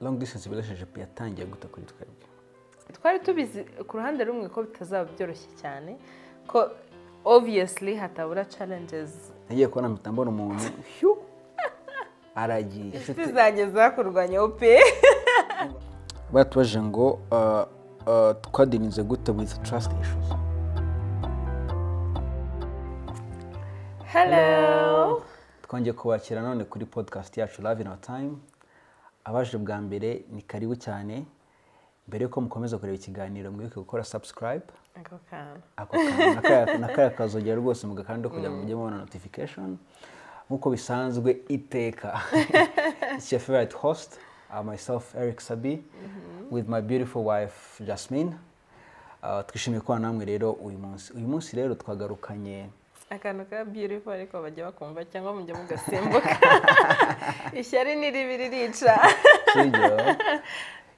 long distance relationship yatangiye gute kuri twebwe? Twari tubizi ku ruhande rumwe ko bitazaba byoroshye cyane, ko obviously hatabura challenges. Nagiye kubona mpita mbona umuntu aragiye. Inshuti zanjye zakurwanya pe. Batubaje ngo twadirinze gute with trust issues. Hello. Twongeye kubakira none kuri podcast yacu Love in Our Time. Abaje bwa mbere ni karibu cyane. Mbere yuko mukomeza kureba ikiganiro mwibuke gukora subscribe. Ako kana nakaya kazogera rwose mugakanda kujya mujye mubona notification. Nkuko bisanzwe iteka. It's your favorite host, myself Eric Sabi, with my beautiful wife Jasmine. Twishimiye kuba namwe rero uyu munsi rero twagarukanye akantu ka beautiful ariko bajya bakumva cyangwa mujya mugasimbuka. Ishyari ni ribiri rica.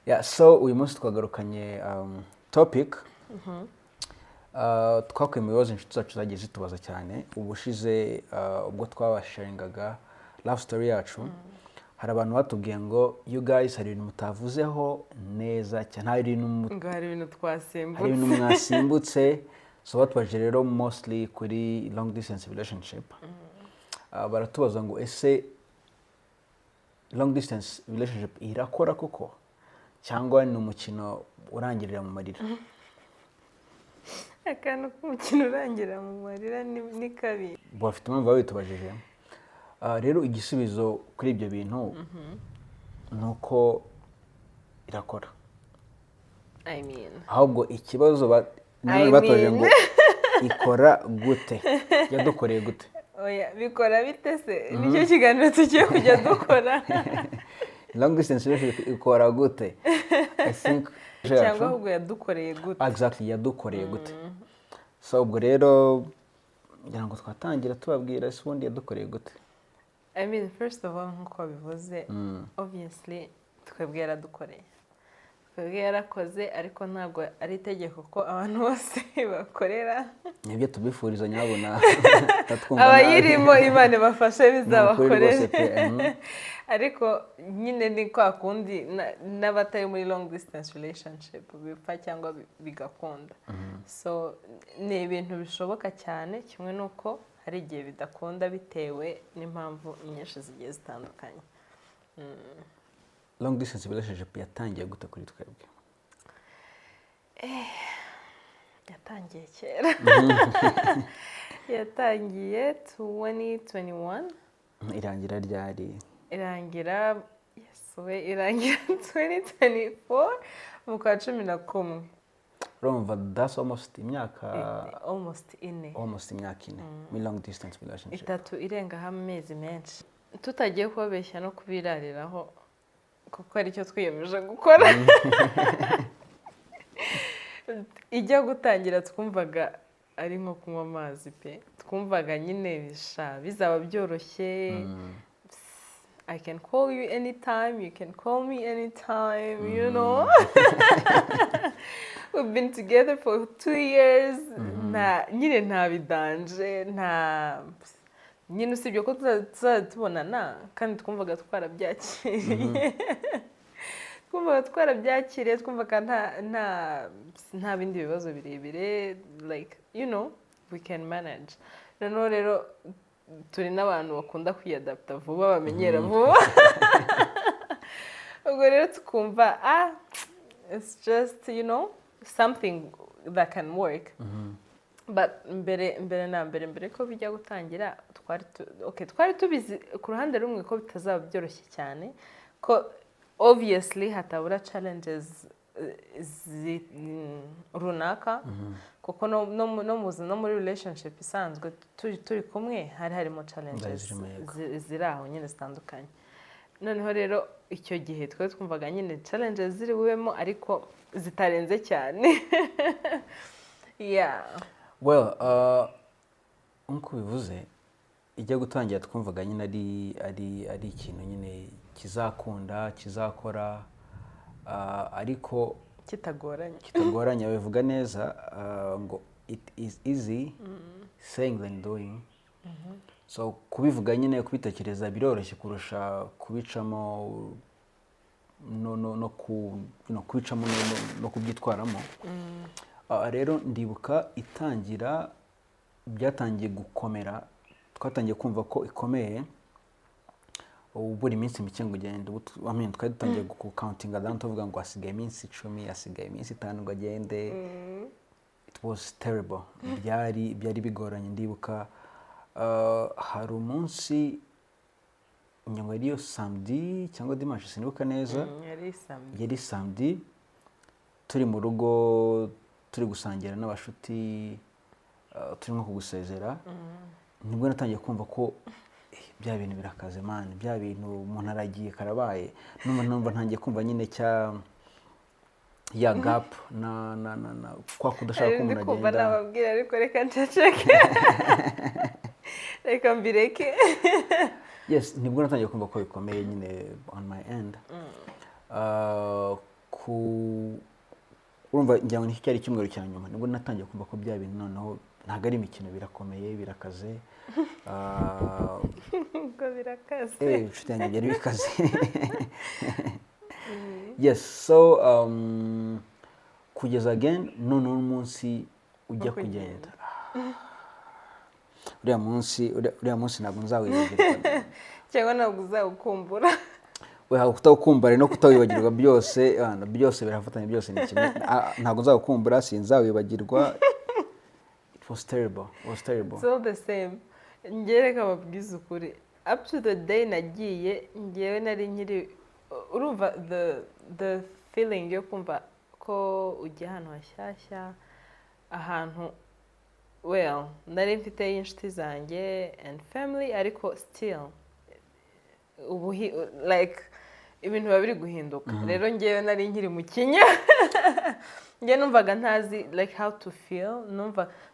Yeah, so uyu munsi twagarukanye topic twakuye mu bibazo inshuti zacu zagiye zitubaza cyane. Ubushize ubwo twabasharingaga love story yacu, hari abantu batubwiye ngo you guys hari ibintu mutavuzeho neza cyane, hari ibintu mwasimbutse. So batubaje rero mostly kuri long distance relationship. Baratubaza ngo ese long distance relationship irakora koko cyangwa ni umukino urangirira mu marira? Akantu k'umukino urangirira mu marira ni kabi. Bafite impamvu babitubajije. Rero igisubizo kuri ibyo bintu nuko irakora. I mean. Ahubwo ikibazo batoje ngo ikora gute? Yadukoreye gute? Oya, bikora bite se? Nicyo kiganiro tugiye kujya dukora. Long distance relationship ikora gute? I think cyangwa ahubwo yadukoreye gute? Exactly, yadukoreye gute. So ubwo rero ngira ngo twatangira tubabwira ese ubundi yadukoreye gute. I mean, first of all, nkuko bivuze, obviously twebwe yaradukoreye. Twebwe yarakoze ariko ntabwo ari itegeko ko abantu bose bakorera. Nibyo tubifuriza nyabona. Abayirimo Imana bafashe bizabakorera. Ariko nyine ni kwa kundi n'abataye muri long distance relationship bipfa cyangwa bigakunda. So ni ibintu bishoboka cyane, kimwe nuko hari igihe bidakunda bitewe n'impamvu nyinshi zigiye zitandukanye. Long distance relationship yatangiye gute kuri twebwe? Yatangiye kera. Yatangiye 2021. Irangira ryari? Irangira 2024 mu kwa 11. Urumva that's almost imyaka almost ine. Muri long distance relationship. Itatu irenga amezi menshi. Tutagiye kubabeshya no kubirariraho kuko ari cyo twiyemeje gukora. Ijya gutangira twumvaga ari nko kunywa amazi pe. Twumvaga nyine bizaba byoroshye. I can call you anytime, you can call me anytime, you know. We've been together for 2 years. Nyine nta bidanje, nyine usibye ko tubonana kandi twumvaga twarabyakiriye. Twumvaga nta bindi bibazo birebire, like, you know, we can manage. Rero turi n'abantu bakunda kwiyadapta vuba, bamenyera vuba. Ubwo rero tukumva it's just, you know, something that can work. But mbere ko bijya gutangira twari tubizi ku ruhande rumwe ko bitazaba byoroshye cyane, ko obviously hatabura challenges runaka, kuko no muri relationship isanzwe turi kumwe harimo challenges ziri aho nyine zitandukanye. Noneho rero icyo gihe twari twumvaga nyine challenges ziri bubemo ariko zitarenze cyane. Yeah. Well, nkuko bivuze ijya gutangira twumvaga nyine ari ikintu nyine kizakora ariko kitagoranye. Bivuga neza ngo it is easy saying than doing. So kubivuga nyine kubitekereza biroroshye kurusha kubicamo no kubicamo no kubyitwaramo. Rero ndibuka byatangiye gukomera, twatangiye kumva ko ikomeye buri minsi mike ngo ugende. Twari dutangiye gucountinga down tuvuga ngo hasigaye iminsi 10, hasigaye iminsi 5 ngo agende. It was terrible. byari bigoranye. Ndibuka hari umunsi ngo yari samedi cyangwa dimanche sinibuka neza. Yari samedi turi mu rugo turi gusangira n'abashuti, turimo kugusezera. Nibwo natangiye kumva ko bya bintu birakaze man, bya bintu umuntu aragiye karabaye. Numva ntangiye kumva nyine ya gap na kwa kudashaka ko umuntu agenda. Nababwira ariko reka nceceke. Reka mbireke. Yes, nibwo natangiye kumva ko bikomeye nyine on my end. Urumva ngira ngo ni cyari cyumweru cya nyuma nibwo natangiye kumva ko bya bintu noneho ntabwo ari imikino, birakomeye, birakaze. Ngo birakaze. Inshuti yanjye byari bikaze. Yes, so kugeza again none umunsi ujya kugenda. Uriya munsi ntabwo nzawibagirwa. Cyangwa ntabwo uzawukumbura. Kutawukumbura no kutawibagirwa byose birafatanya, byose ni kimwe. Ntabwo nzawukumbura, sinzawibagirwa. It was terrible. It's all the same. Ngereka babwiza ukuri. Up to the day nagiye, ngewe nari nkiri urumva the feeling yo kumva ko ujya ahantu hashyashya, ahantu nari mfite inshuti zanjye and family, ariko still like ibintu biba biri guhinduka. Rero ngewe nari nkiri mu kinya. Ngewe numvaga ntazi like how to feel.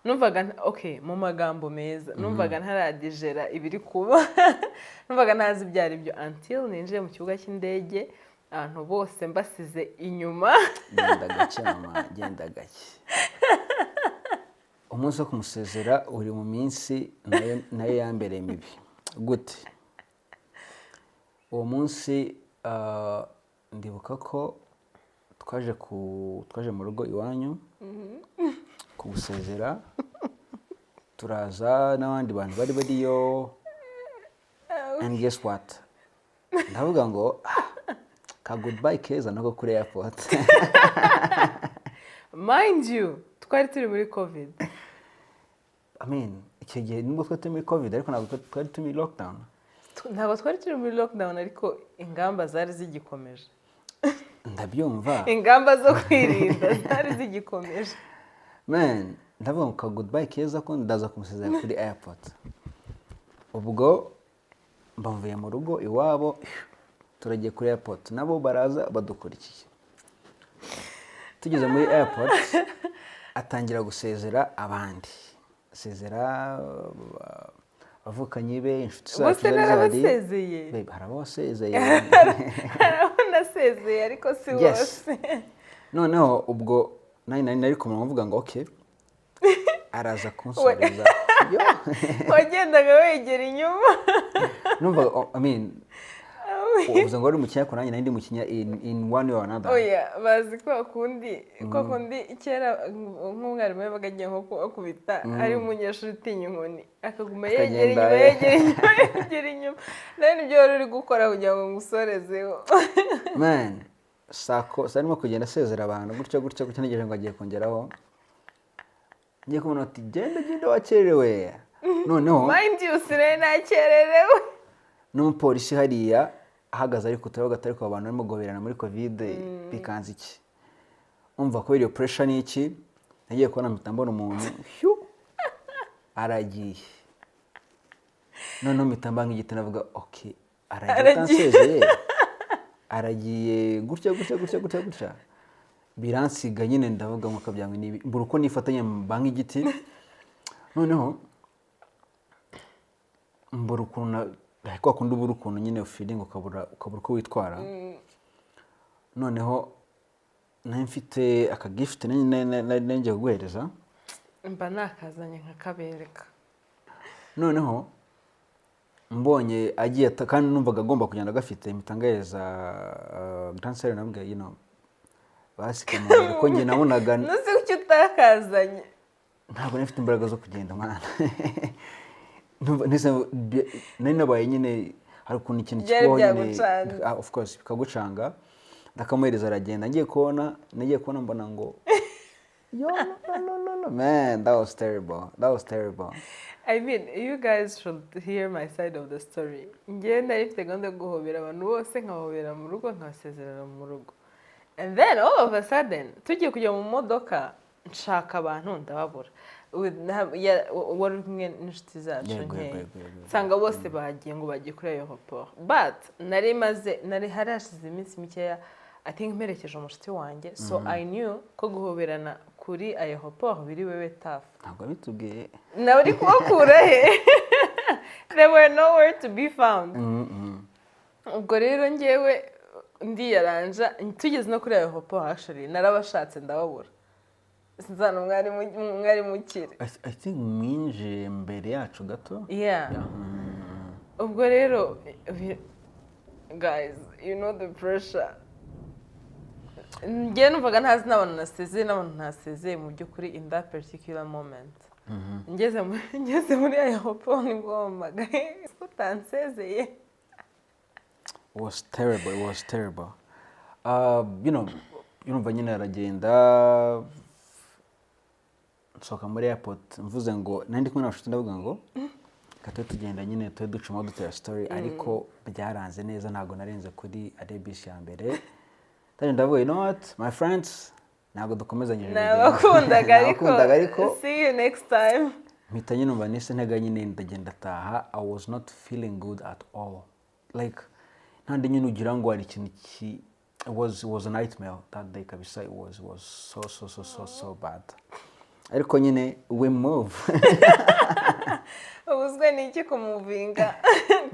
Numvaga okay mu magambo meza. Numvaga ntaradigera ibiri kuba. Numvaga ntazi byari byo until ninjiye mu kibuga cy'indege, abantu bose mbasize inyuma. Genda gake. Umunsi wo kumusezera uri mu minsi nayo yambereye mibi. Gute? Uwo munsi ndibuka ko twaje mu rugo iwanyu kugusezera, turaza n'abandi bantu bari bariyo, and guess what? Ndavuga ngo ka goodbye keza nako kuri airport. Mind you, twari turi muri covid. Icyo gihe nubwo twari turi muri covid ariko ntabwo twari turi muri lockdown. Ntabwo twari turi muri lockdown ariko ingamba zari zigikomeje. Ndabyumva. Ingamba zo kwirinda zari zigikomeje. Ndavuga ngo ka goodbye keza ko ndaza kumusezera kuri airport. Ubwo mbavuye mu rugo iwabo, turagiye kuri airport, nabo baraza badukurikiye. Tugeze muri airport atangira gusezera abandi. Sezera abavukanye be, inshuti zacu zari. Hari abasezeye. Nasezeye ariko si wose. Noneho ubwo nari kumwe mvuga ngo okay, araza kunsoreza. Wagendaga wegera inyuma. Numva uvuze ngo uri mu kinya, ko nanjye nari ndi mu kinya in one way or another. Bazi ko kundi kera nk'umwarimu yabaga agiye nko kubita, ari umunyeshuri utinya inkoni akaguma yegera inyuma. Nawe nibyo wari uri gukora kugira ngo ngusorezeho. Sarimo kugenda asezera abantu gutyo ntegereje ngo agiye kongeraho. Ngiye kubona ati genda wakererewe. Noneho mind you, sinari nakererewe. N'umupolisi hariya ahagaze ari kutaraho gatari ko abantu barimo guhoberana muri covid bikanze iki. Umva ko iyo pressure ni iki. Nagiye kubona mpita mbona umuntu aragiye. Noneho mpita mbanga igiti navuga okay, aragiye. Aragiye gutya. Biransiga nyine ndavuga ngo kabyangwe nibi. Mbura uko nifatanya mbanga igiti. Noneho mbura ukuntu kwa kundi ubura ukuntu nyine feeling ukabura uko witwara. Noneho nari mfite aka gift nenge kuguhereza. Mba nakazanye nkakabereka. Noneho mbonye agiye kandi numvaga agomba kugenda gafite imitangaza Grand Sale nambwiye basikamubera ko njye nabonaga nuzi kuki utakazanye ntabwo nifite imbaraga zo kugenda mwana nari nabaye nyine hari ukuntu ikintu kikubonye of course bikagucanga ndakamuhereza aragenda nagiye kubona mbona ngo yo no man, that was terrible. I mean, you guys should hear my side of the story. Njye nari mfite gahunda yo guhobera abantu bose nkahobera mu rugo nkabasezerera mu rugo, and then all of a sudden tugiye kujya mu modoka nshaka abantu ndababura wari kumwe n'inshuti zacu nkeya nsanga bose bagiye ngo bagiye kuri aeroport, but nari harashize iminsi mikeya I think mperekeje umushuti wanjye, so I knew ko guhoberana kuri aeroport biri wewe tough. Ntabwo bitubwiye nawe uri kubakura he they were nowhere to be found. Ubwo rero njyewe ndiyaranja tugeze no kuri aeroport actually narabashatse ndababura sinzana mwari mukire. I think mwinjiye mbere yacu gato. Yeah. Ubwo rero guys, you know the pressure. Njye numvaga ntazi n'abantu nasezeye mu by'ukuri in that particular moment. Ngeze muri aeroport nibwo bampamagaye utansezeye. It was terrible. Yumva nyine aragenda nsohoka muri airport mvuze ngo nandi kumwe n'abashuti ndavuga ngo gato tugenda nyine tuwe ducuma dutera story, ariko byaranze neza ntabwo narenze kuri Adebisi ya mbere. Tani ndavuga, you know what my friends, ntabwo dukomezanyije nabakundaga ariko see you next time. Mpita nyine numva nise ntega nyine ndagenda taha. I was not feeling good at all, like ntandi nyine ugira ngo hari ikintu it was a nightmare that day kabisa. It was so bad. Ariko nyine we move. Ubuzwe niki kumuvinga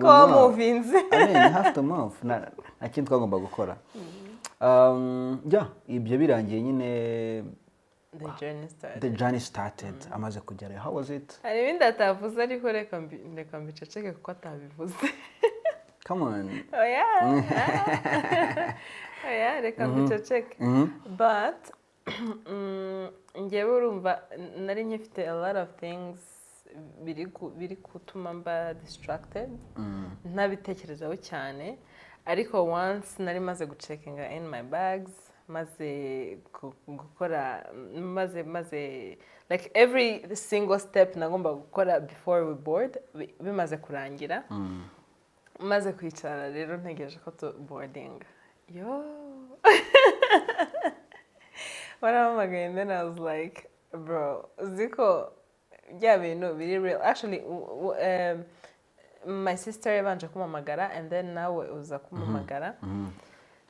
ko wamuvinze. I mean, you have to move. Na kintu twagomba gukora. Ibyo birangiye nyine the journey started. Amaze kugera. How was it? Hari ibindi atavuze ariko reka mbiceceke kuko atabivuze. Come on. Oh yeah. Reka mbiceceke. But njyewe urumva nari nyifite a lot of things biri gutuma mba distracted, ntabitekerezaho cyane, ariko once nari maze gucekinga in my bags, maze gukora maze like every single step nagomba gukora before we board bimaze kurangira, maze kwicara rero ntegereje ko to boarding yo warampamagaye, and then I was like bro ziko bya bintu biri real. Actually my sister yabanje kumamagara and then nawe uza kumamagara,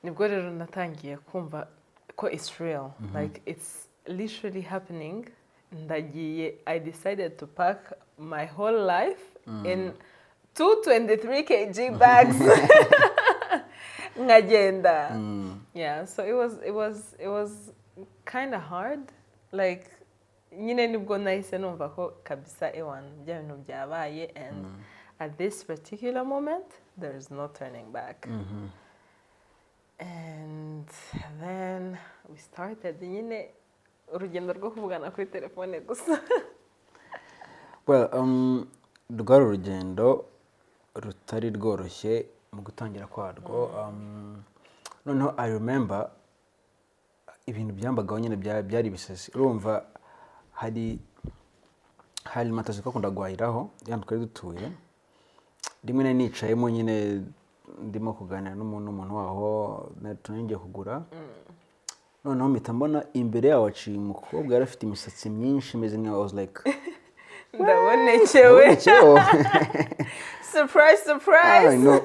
nibwo rero natangiye kumva ko it's real, like it's literally happening. Ndagiye, I decided to pack my whole life in 223 kg bags. Ngagenda. Yeah, so it was kind of hard, like nyine nibwo nahise numva ko kabisa ewan bya bintu byabaye, and at this particular moment there is no turning back. And then we started nyine urugendo rwo kuvugana kuri telefone gusa. Well, rwari urugendo rutari rworoshye mu gutangira kwarwo. Noneho I remember ibintu byambagaho nyine byari bisesi. Urumva hari matazi ko akunda guhahiraho yandi twari dutuye, rimwe na nicayemo nyine ndimo kuganira n'umuntu waho tunenge kugura. Noneho mpita mbona imbere yaho aciye umukobwa yari afite imisatsi myinshi imeze nka, I was like ndabonekewe. Surprise. No,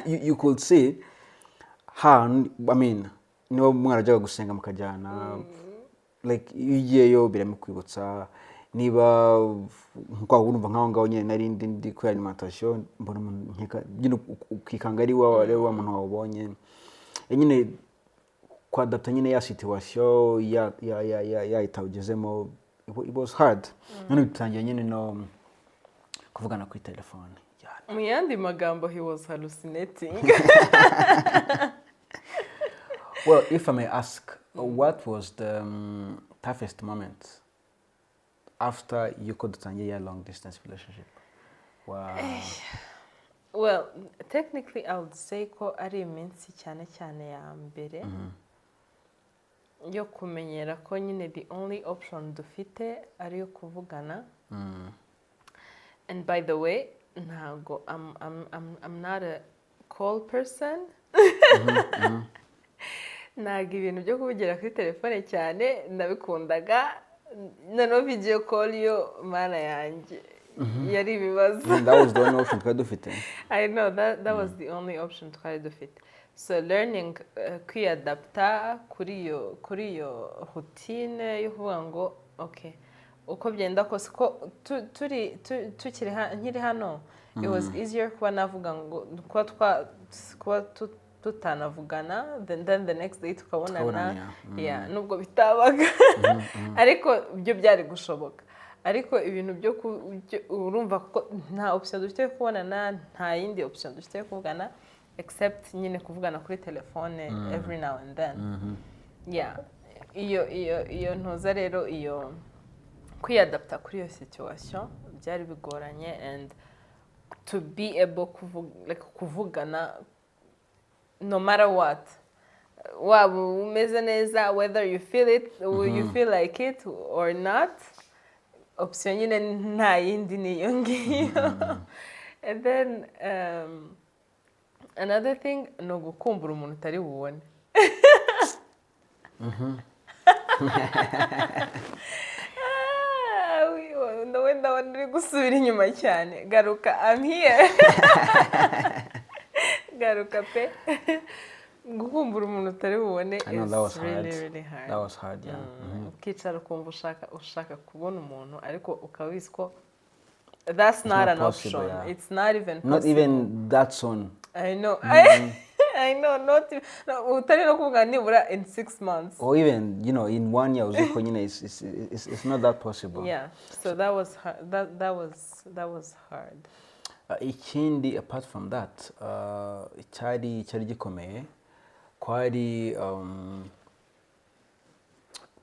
you could see how, I mean, niba mwarajyaga gusenga mukajyana, like iyo biramukwibutsa niba nko urumva nkaho ngaho nyine nari ndi kuri alimentation, mbona nyine ukikanga ari wa muntu wabonye nyine kwadapta nyine ya situation ya itawugezemo. It was hard. None bitangiye nyine no kuvugana kuri telefone. mu yandi magambo he was hallucinating. Well, if I may ask, what was the toughest moment after yuko dutangiye long distance relationship? Wow. Well, technically I would say ko ari iminsi cyane ya mbere yo kumenyera ko nyine the only option dufite ari yo kuvugana. And by the way, ntago I'm not a call person. Ntago ibintu byo kuvugira kuri telefone cyane nabikundaga. Noneho video call yo mana yanjye yari ibibazo. That was the only option twari dufite. I know that was the only option twari dufite. So learning kwiadapta kuri iyo routine yo kuvuga ngo okay uko byenda kose ko tukiri nkiri hano, it was easier kuba navuga ngo kuba tutanavugana then the next day tukabonana. Yeah, nubwo bitabaga ariko byo byari gushoboka. Ariko ibintu byo urumva ko nta option dufite kubonana, nta yindi option dufite kuvugana except nyine kuvugana kuri telefone every now and then. Yeah, iyo ntuza rero iyo kwiadapta kuri iyo situation byari bigoranye, and to be able kuvugana no matter what, waba umeze neza, whether you feel it you feel like it or not, option nyine nta yindi niyo ngiyo. And then another thing no gukumbura umuntu utari bubone. Wenda uri gusubira inyuma cyane, garuka, I'm here. Garuka pe. Gukumbura umuntu utari bubone is really hard. That was hard, yeah. Ukicara ukumva ushaka kubona umuntu ariko ukabizi ko that's not an option. Yeah. It's not even possible. Not even that soon. I know. I know, not even, utari no kuvuga nibura in 6 months. Or even, in 1 year, it's not that possible. Yeah, so that was hard. That was hard. Ikindi apart from that, cyari gikomeye kwari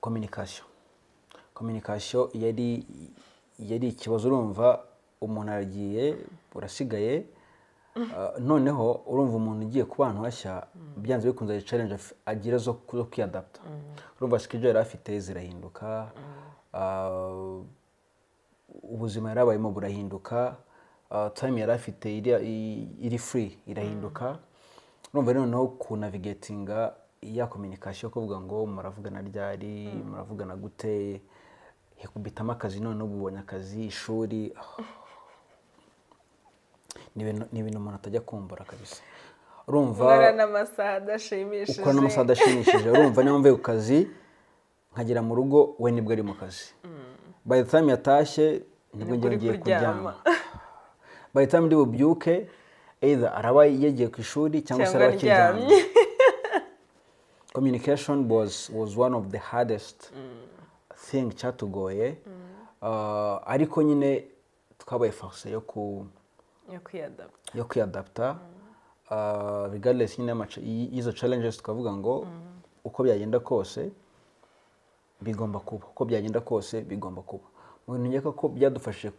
communication. Communication yari ikibazo. Urumva umuntu aragiye, urasigaye, noneho urumva umuntu ugiye ku bantu bashya, byanze bikunze ari challenge agira zo kwiadapta. Urumva schedule yari afite zirahinduka, ubuzima yarabayemo burahinduka, time yari afite iri free irahinduka. Urumva noneho ku navigatinga ya communication kuvuga ngo muravugana ryari, muravugana gute, hikubitamo akazi, noneho ubonye akazi, ishuri, ni ibintu umuntu atajya kumbura kabisa. Urumva ukora n'amasaha adashimishije. Urumva niyo mvuye ku kazi nkagera mu rugo, we nibwo ari mu kazi. By the time yatashye nibwo ngiye kuryama. By the time ndi bubyuke either araba yagiye ku ishuri cyangwa se araba akiryamye. Communication was one of the hardest thing cyatugoye. Ariko nyine twabaye force yo kwiadapta. Regardless nyine izo challenges tukavuga ngo uko byagenda kose bigomba kuba. Uko byagenda kose bigomba kuba. Mu bintu ngeka ko byadufashe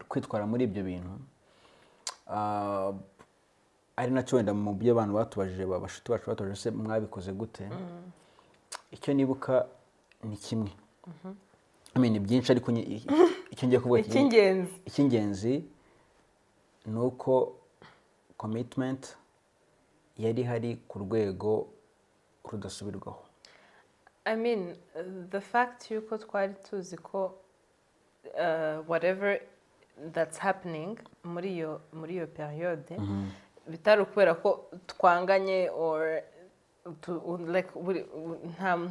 kwitwara muri ibyo bintu. Ari nacyo wenda mu byo abantu batubajije, babashuti bacu batubajije se mwabikoze gute. Icyo nibuka ni kimwe. Ni byinshi ariko icyo ngiye kuvuga icy'ingenzi ni uko commitment yari hari ku rwego rudasubirwaho. The fact yuko twari tuzi ko whatever that's happening muri iyo periode bitari ukubera ko twanganye or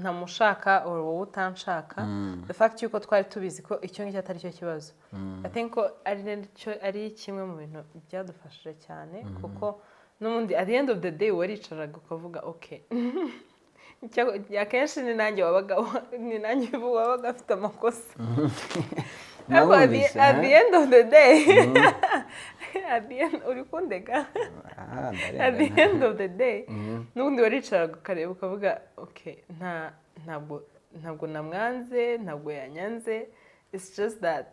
nta mushaka or wowe utanshaka. The fact yuko twari tubizi ko icyo ngicyo atari cyo kibazo. I think ko ari kimwe mu bintu byadufashije cyane, kuko n'ubundi at the end of the day waricaraga ukavuga okay. Akenshi ni nanjye wabaga afite amakosa. At the end of the day at the end uri kundega at the end of the day n'ubundi waricaraga ukareba ukavuga okay ntabwo namwanze ntabwo yanyanze, it's just that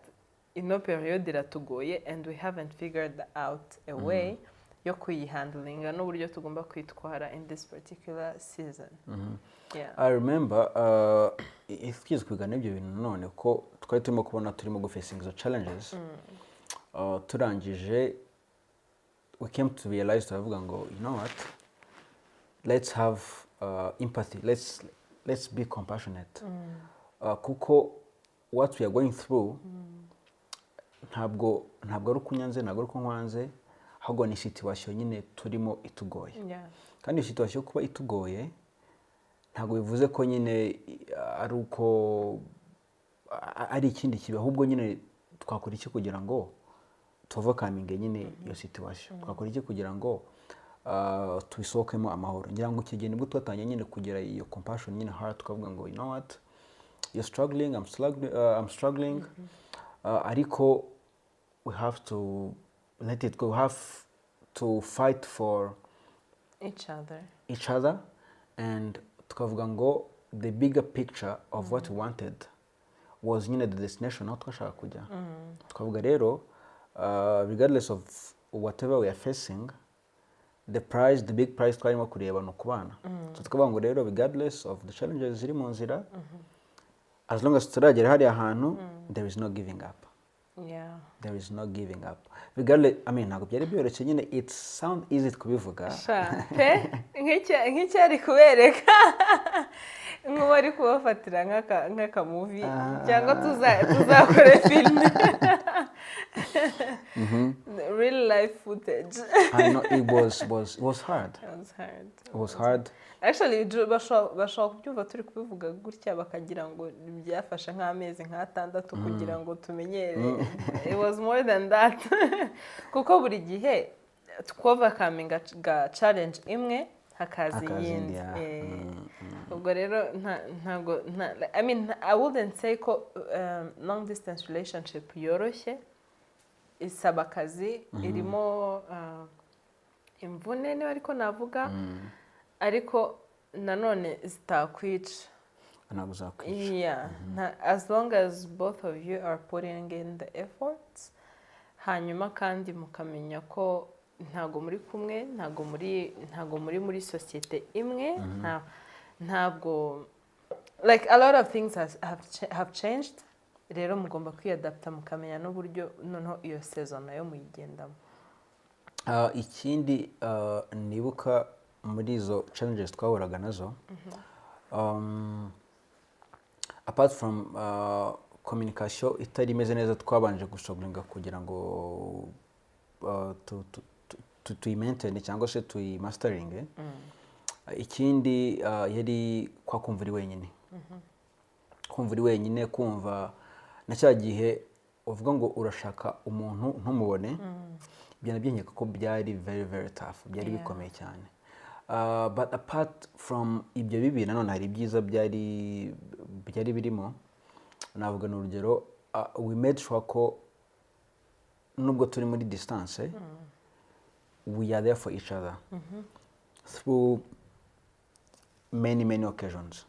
ino period iratugoye and we haven't figured out a way yo kuyihandlinga n'uburyo tugomba kwitwara in this particular season. Yeah. I remember twize kwigana ibyo bintu none ko twari turimo kubona turimo gufacing the challenges turangije we came to realize turavuga ngo you know what, let's have empathy, let's be compassionate kuko what we are going through ntabwo ari ukunyanze ntabwo ari unkwanze, ahubwo ni situation nyine turimo itugoye. Kandi iyo situation kuba itugoye ntabwo bivuze ko nyine ari uko ari ikindi kibi, ahubwo nyine twakora iki kugira ngo tuvokaminge nyine iyo situation, twakora iki kugira ngo tuyisohokemo amahoro. Ngira ngo ikigeni nibwo twatangiye nyine kugira iyo compassion nyine heart, tukavuga ngo you know what, you're struggling, I'm struggling, ariko we have to let it go, we have to fight for each other and tukavuga ngo the bigger picture of what we wanted was nyine the destination aho twashaka kujya. Tukavuga rero regardless of whatever we are facing, the big prize twarimo kureba no kubana. So tukavuga ngo rero regardless of the challenges ziri mu nzira, as long as turagera hariya hantu, there is no giving up. There is no giving up. Regardless, I mean, ntabwo byari byoroshye nyine, it sound easy kubivuga. nk'icyari kubereka nk'uwo ari kubafatira nk'aka movie cyangwa tuzakore film. Real life footage. I know it was hard. It was hard. Actually bashobora kubyumva turi kubivuga gutya bakagira ngo byafashe nk'amezi nk'atandatu kugira ngo tumenyere. It was more than that. Kuko buri gihe twovercoming ga challenge imwe hakaza iyindi. Ubwo rero ntago I mean I wouldn't say ko long distance relationship yoroshye, isaba akazi, irimo imvune niba ariko navuga, ariko nanone zitakwica. Ntabwo zakwica. Yeah. As long as both of you are putting in the efforts, hanyuma kandi mukamenya ko ntago muri kumwe, ntago muri societe imwe, ntago like a lot of things have changed. Rero mugomba kwiadapta mukamenya n'uburyo noneho iyo season nayo muyigendamo. Ikindi nibuka muri izo challenges twahuraga nazo, apart from communication itari imeze neza, twabanje gushobora kugira ngo tuyimaintain cyangwa se tuyimastering. Ikindi yari kwa kumva uri wenyine. Kumva uri wenyine, kumva na cya gihe uvuga ngo urashaka umuntu ntumubone, ibyo nabyengeka ko byari very very tough, byari bikomeye cyane. But apart from ibyo bibi, nanone hari ibyiza byari birimo. Navuga n'urugero, we made sure ko nubwo turi muri distance, we are there for each other through many occasions.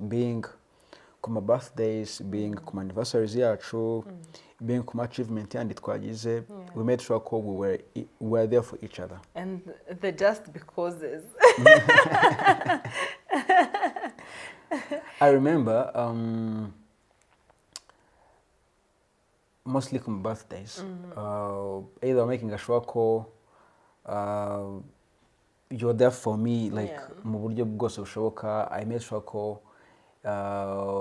Being ku ma birthdays, being ku ma anniversaries yacu, being ku ma achievement yandi twagize, we made sure ko we were there for each other. And the just becauses. I remember mostly ku ma birthdays, either making sure ko you're there for me, like mu buryo bwose bushoboka. I made sure ko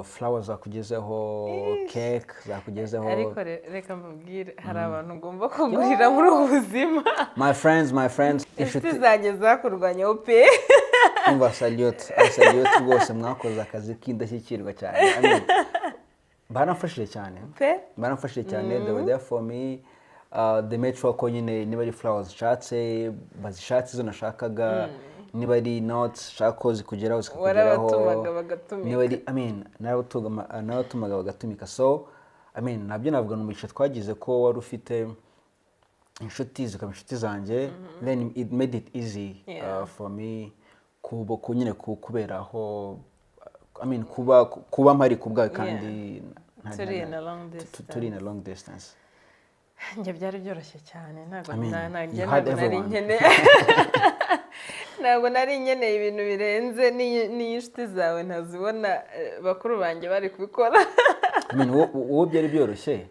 flowers zakugezeho, cake zakugezeho. Ariko reka mbabwire, hari abantu ngomba kugurira muri ubu buzima. My friends, inshuti zanjye zakurwanyeho pe. Umva salute rwose, mwakoze akazi k'indashyikirwa cyane. Baramfashije cyane. They were there for me. They made sure ko nyine niba ari flowers zishatse bazishatse izo nashakaga, niba ari notes shaka ko zikugeraho zikakugeraho, warabatumaga bagatumika. niba ari I mean narabatumaga bagatumika. So I mean nabyo navuga ni umugisha twagize ko wari ufite inshuti zikaba inshuti zanjye, then it made it easy for me nyine kuberaho, I mean kuba mpari kubwawe kandi turi in a long distance. turi in a long distance. Njye byari byoroshye cyane, ntabwo nari nkeneye ibintu birenze n'inshuti zawe ntazibona bakuru banjye bari kubikora. Uwo byari byoroshye,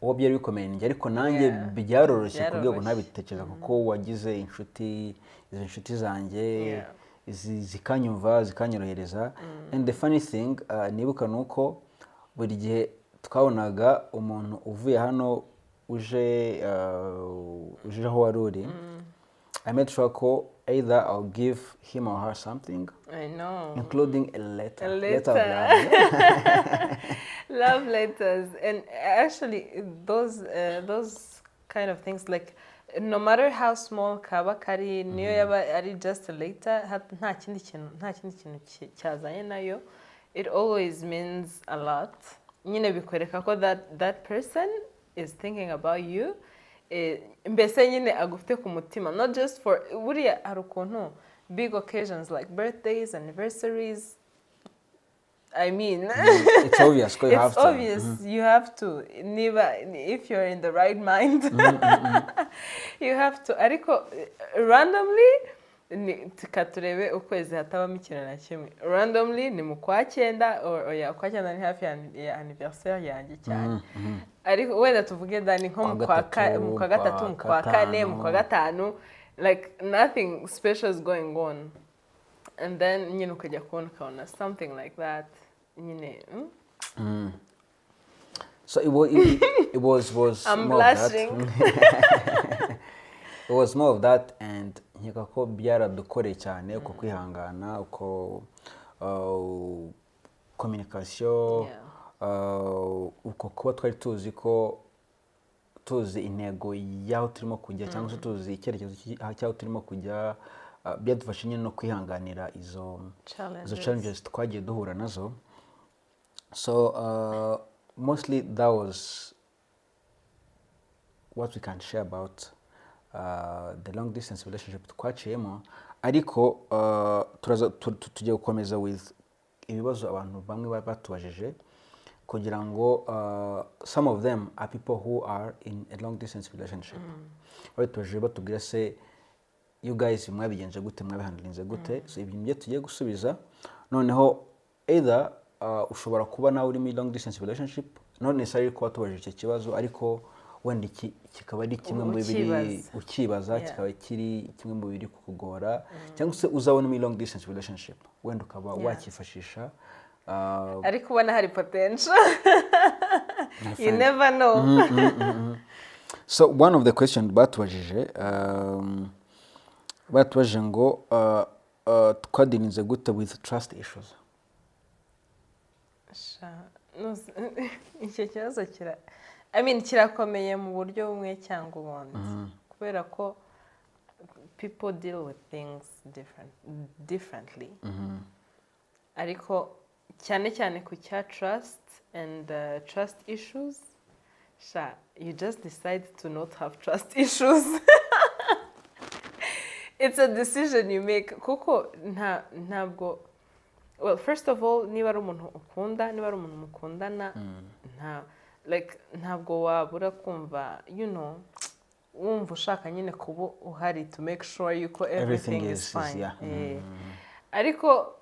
uwo byari bikomeye njye, ariko nanjye byaroroshye ku rwego ntabitekereza kuko wagize inshuti, izo inshuti zanjye zikanyumva zikanyorohereza. And the funny thing nibuka nuko buri gihe twabonaga umuntu uvuye hano uje aho wari uri, I made sure ko either I'll give him or her something, I know, including a letter of love. Love letters. And actually those kind of things, like no matter how small kaba kari, niyo yaba ari just a letter, nta kindi kintu cyazanye nayo, it always means a lot. Nyine bikwereka ko that person is thinking about you, mbese nyine agufite ku mutima, not just for buriya hari ukuntu big occasions like birthdays, anniversaries, I mean it's obvious, you have to. It's obvious, you have to, if you're in the right mind, you have to. Ariko randomly turebe ukwezi hatabamo ikintu na kimwe, randomly ni mu kwa 9 kwa 9 ni hafi ya anniversaire yanjye cyane, ariko wenda tuvuge dani nko mu kwa 3, mu kwa 4, mu kwa 4, mu kwa 5, like nothing special is going on, and then nyine ukajya kubona something like that, nyine so it was I'm blushing. It was more of that, and nkeka ko byaradukoreye cyane uko kwihangana, uko communication, uko kuba twari tuzi intego y'aho turimo kujya, cyangwa se tuzi icyerekezo cy'aho turimo kujya, byadufashe nyine no kwihanganira izo challenges twagiye duhura nazo. So mostly that was what we can share about the long distance relationship twaciyemo, ariko tugiye gukomeza with ibibazo abantu bamwe batubajije, kugira ngo some of them are people who are in a long distance relationship. Batubajije batubwira se you guys mwabigenje gute, mwabihandlinze gute. So ibintu bye tugiye gusubiza, noneho either ushobora kuba nawe uri muri long distance relationship, not necessarily kuba tubajije icyo kibazo, ariko wenda kikaba ari kimwe mu biri ukibaza, kikaba kiri kimwe mu biri kukugora, cyangwa se uzabona muri long distance relationship wenda ukaba wakifashisha, ariko ubona hari potential. You never know. So one of the questions batubajije ngo twadirinze gute with trust issues. Icyo kibazo kirakomeye mu buryo bumwe cyangwa ubundi, kubera ko people deal with things differently. Ariko cyane cyane ku cya trust and trust issues, you just decide to not have trust issues. It's a decision you make, kuko ntabwo, well, first of all, niba ari umuntu ukunda, niba ari umuntu mukundana, ntabwo wabura kumva, wumva ushaka nyine kuba uhari to make sure yuko everything is fine. Ariko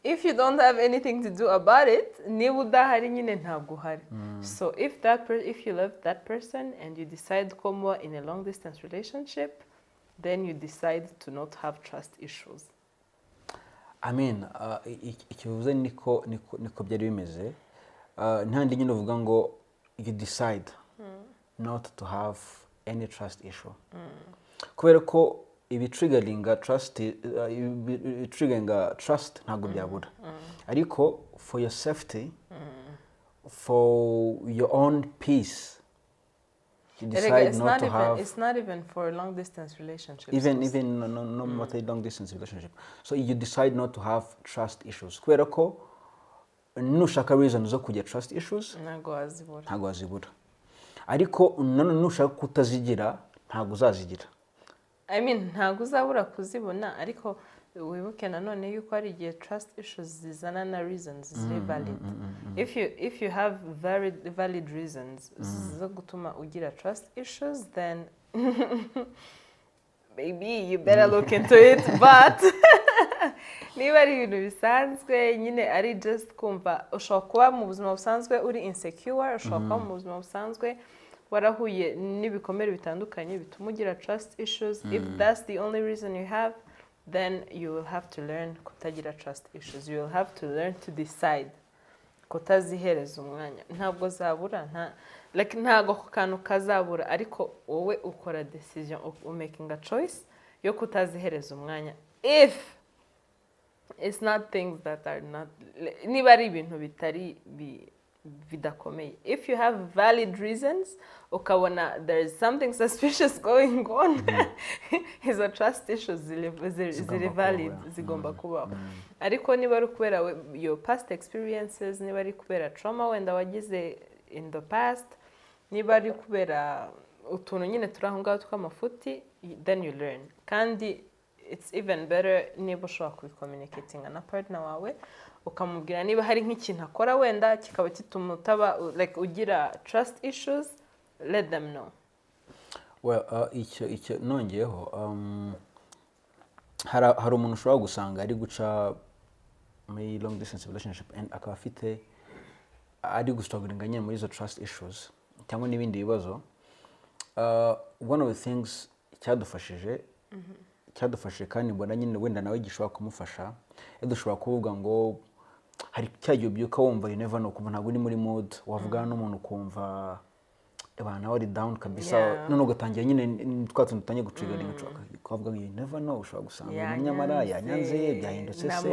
if you don't have anything to do about it, niba udahari nyine ntabwo uhari. So if you love that person and you decide ko muba in a long distance relationship, then you decide to not have trust issues. I mean, ikivuze niko byari bimeze. Ntandi nyine uvuga ngo you decide not to have any trust issue. Kubera ko triggeringa trust ntabwo byabura. Ariko for your safety, for your own peace, you decide not to have. It's not even for long distance relationships. Even no matter long distance relationship. So you decide not to have trust issues. Kubera ko nushaka reason zo kugira trust issues ntabwo wazibura ariko nanone nushaka kutazigira ntabwo uzazigira. ntabwo uzabura kuzibona ariko wibuke nanone yuko hari igihe trust issues zizana na reasons ziri valid. If you have valid reasons zo gutuma ugira trust issues, then maybe you better look into it. But niba ari ibintu bisanzwe nyine ari just kumva ushobora kuba mu buzima busanzwe uri insecure, ushobora kuba mu buzima busanzwe warahuye n'ibikomere bitandukanye bituma ugira trust issues. If that's the only reason you have, then you will have to learn kutagira trust issues. You will have to learn to decide kutazihereza umwanya. Ntabwo zabura, ntabwo ako kantu kazabura, ariko wowe ukora decision, making a choice yo kutazihereza umwanya. If it's not things that are not, niba ari ibintu bitari bidakomeye. If you have valid reasons, ukabona there is something suspicious going on, izo trust issues ziri valid, zigomba kubaho. Ariko niba ari kubera your past experiences, niba ari kubera trauma wenda wagize in the past, niba ari kubera utuntu nyine turi aho ngaho tw'amafuti, then you learn. Kandi it's even better niba ushobora kubicommunicating na partner wawe, ukamubwira niba hari nk'ikintu akora wenda kikaba gituma utaba ugira trust issues, let them know. Well, icyo nongeyeho hari umuntu ushobora gusanga ari guca muri long distance relationship and akaba afite ari gustrugglinga nyine muri izo trust issues cyangwa n'ibindi bibazo. One of the things cyadufashije kandi mbona nyine wenda nawe gishobora kumufasha, dushobora kuvuga ngo hari cyagiye ubyuka wumva you never know, kumva ntabwo uri muri mood, wavugana n'umuntu ukumva nawe ari down kabisa, none ugatangira nyine twatuntu dutangiye gutriggeringa ukavuga ngo you never know, ushobora gusanga nyamara yanyanze, byahindutse se,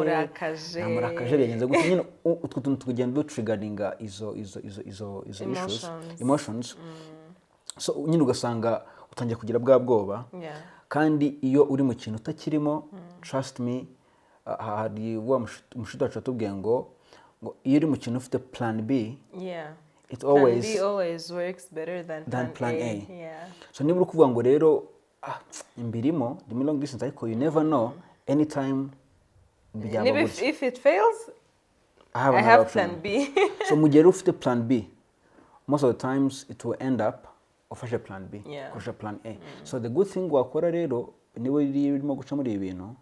namurakaje byagenze gutya, nyine utwo tuntu tugenda dutriggeringa izo issues, emotions. So nyine ugasanga utangiye kugira bwa bwoba. Kandi iyo uri mu kintu utakirimo, trust me, hari wa mushuti wacu atubwiye ngo iyo uri mu kintu ufite plan B, it always works better than plan A. So niba uri kuvuga ngo rero imbirimo ndi long distance, ariko you never know, anytime byaba gutya. If it fails, I have plan B. So mu gihe ufite plan B, most of the times it will end up ufashe plan B, ufashe plan A. So the good thing wakora rero niba urimo guca muri ibi bintu